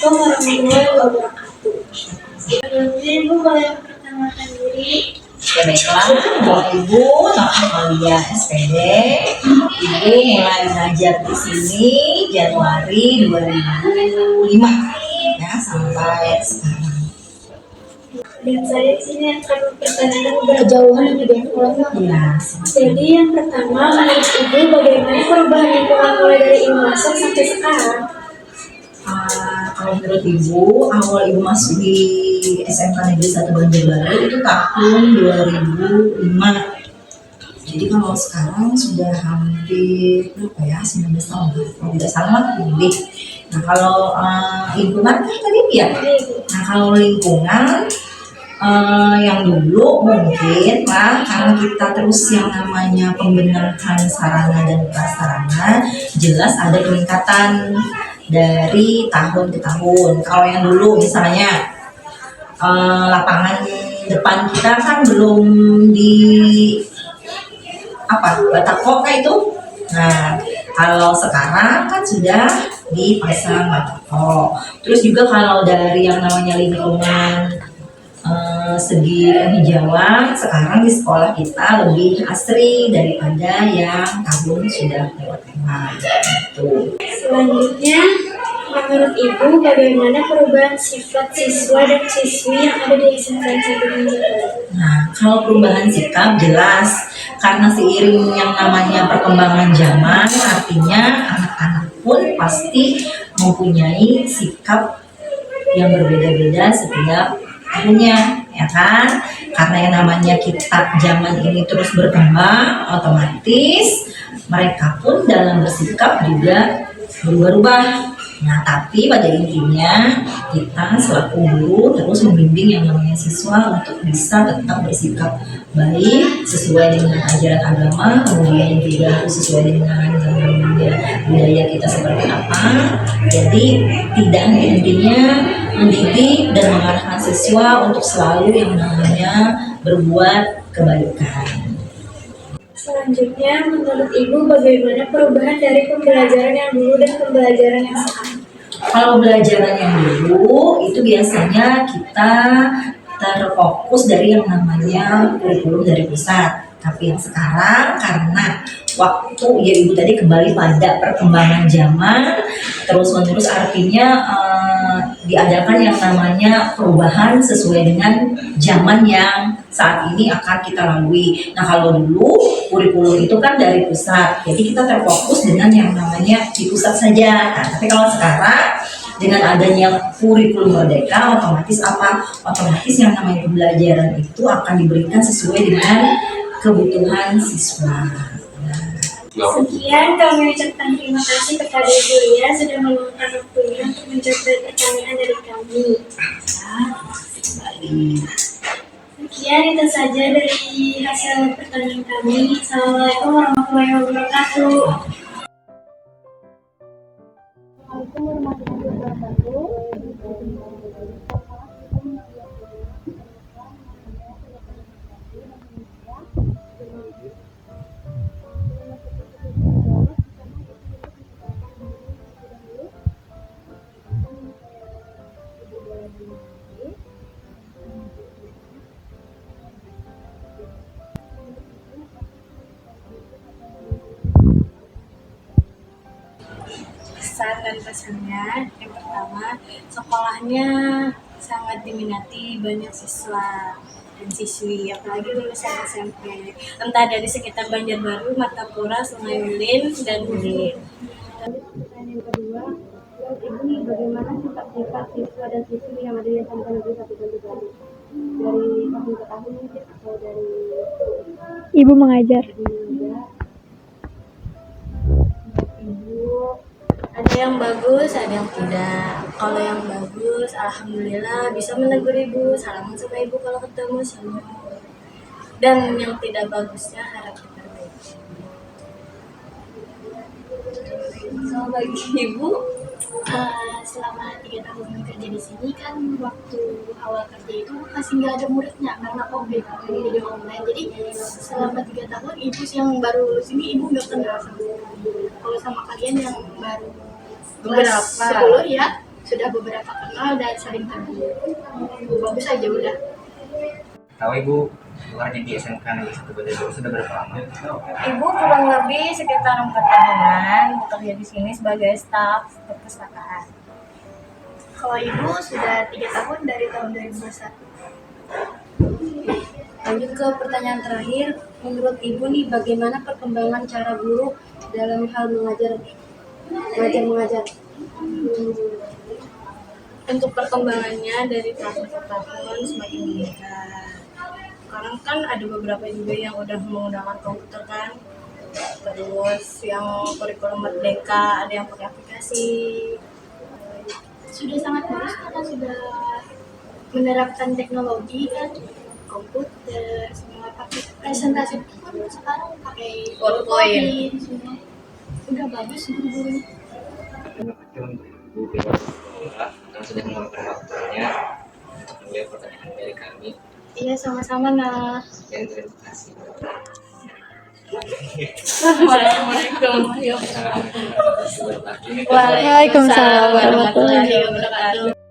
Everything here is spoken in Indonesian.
Assalamualaikum warahmatullahi wabarakatuh. Sebelumnya Ibu boleh perkenalkan diri. Ya baiklah, Bapak Ibu, nama kalian SPD. Ibu mulai belajar di sini Januari 2005 ya sampai sekarang. Dan saya di sini akan mempertanyakan berjauhan yang lebih ulama. Ya, Jadi yang pertama, menurut Ibu bagaimana perubahan lingkungan mulai dari Ibu masuk sampai sekarang? Kalau menurut Ibu, awal Ibu masuk di SMK Negeri 1 Banjarbaru itu tahun 2005. Jadi kalau sekarang sudah hampir berapa ya, 19 tahun kalau tidak salah lebih. Nah kalau lingkungan kan tadi ya. Nah kalau lingkungan yang dulu mungkin lah karena kita terus yang namanya pembenahan sarana dan prasarana, jelas ada peningkatan dari tahun ke tahun. Kalau yang dulu misalnya lapangan depan kita kan belum di batako itu. Nah kalau sekarang kan sudah dipasang batako. Terus juga kalau dari yang namanya lingkungan segi hijauan sekarang di sekolah kita lebih asri daripada yang tahun sudah lewat gitu. Selanjutnya, menurut Ibu bagaimana perubahan sifat siswa dan siswi yang ada di SMK 1 Banjarbaru? Nah, kalau perubahan sikap jelas karena seiring yang namanya perkembangan zaman, artinya anak-anak pun pasti mempunyai sikap yang berbeda-beda setiap tahunnya, ya kan? Karena yang namanya kita zaman ini terus berkembang, otomatis mereka pun dalam bersikap juga berubah-ubah. Nah, tapi pada intinya kita selaku guru terus membimbing yang namanya siswa untuk bisa tetap bersikap baik sesuai dengan ajaran agama, kemudian juga harus sesuai dengan budaya kita seperti apa. Jadi tidak intinya mendidik dan mengarahkan siswa untuk selalu yang namanya berbuat kebaikan. Selanjutnya, menurut Ibu bagaimana perubahan dari pembelajaran yang dulu dan pembelajaran yang sekarang? Kalau pembelajaran yang dulu itu biasanya kita terfokus dari yang namanya kurikulum dari pusat. Tapi yang sekarang karena waktu ya Ibu tadi kembali pada perkembangan zaman terus menerus artinya diadakan yang namanya perubahan sesuai dengan zaman yang saat ini akan kita lalui. Nah kalau dulu kurikulum itu kan dari pusat, jadi kita terfokus dengan yang namanya di pusat saja. Nah, tapi kalau sekarang dengan adanya kurikulum merdeka, otomatis apa? Otomatis yang namanya pembelajaran itu akan diberikan sesuai dengan kebutuhan siswa. Sekian kami ucapkan terima kasih kepada Ibu Lia sudah meluangkan waktunya untuk menjawab pertanyaan dari kami. Sekian itu saja dari hasil pertanyaan kami. Assalamualaikum warahmatullahi wabarakatuh. Assalamualaikum warahmatullahi wabarakatuh. Pesan dan pesannya, yang pertama, sekolahnya sangat diminati banyak siswa dan siswi, apalagi lulusan SMP, entah dari sekitar Banjarbaru, Martapura, Sungai Ulin, dan Ulin. Pertanyaan yang kedua, menurut Ibu bagaimana sifat-sifat siswa dan siswi yang ada di SMK Negeri 1 Banjarbaru? Dari tahun ke tahun mungkin atau dari Ibu mengajar? Ibu ada yang bagus, ada yang tidak. Kalau yang bagus, alhamdulillah bisa menegur Ibu, salaman sama Ibu kalau ketemu sama. Dan yang tidak bagusnya harap diperbaiki. Kalau bagi Ibu, selama 3 tahun kerja di sini kan waktu awal kerja itu masih nggak ada muridnya karena COVID jadi online. Jadi selama 3 tahun Ibu yang baru lulus ini Ibu nggak kenal sama sekali. Kalau sama kalian yang baru beberapa 10 ya sudah beberapa kenal dan saling terhubung. Bagus aja udah. Tahu Ibu mengajar di SMK Negeri 1 Bojonegoro sudah berapa lama? Ibu kurang lebih sekitar 4 tahunan bekerja di sini sebagai staf perpustakaan. Kalau ibu sudah 3 tahun dari tahun 2021. Lanjut ke pertanyaan terakhir, menurut ibu nih bagaimana perkembangan cara guru dalam hal mengajar? Untuk perkembangannya dari tahun ke tahun semakin meningkat. Sekarang kan ada beberapa juga yang udah menggunakan komputer kan, terus yang kurikulum merdeka ada yang pakai aplikasi. Sudah sangat bagus karena sudah menerapkan teknologi kan, komputer semua pakai presentasi pun sekarang pakai PowerPoint semua. Udah bagus guru-gurunya. Terima kasih untuk Bu Dewa yang sudah meluangkan waktunya untuk menjawab pertanyaan dari kami. Iya, sama-sama nak. Dan terima kasih. Waalaikumsalam warahmatullahi wabarakatuh.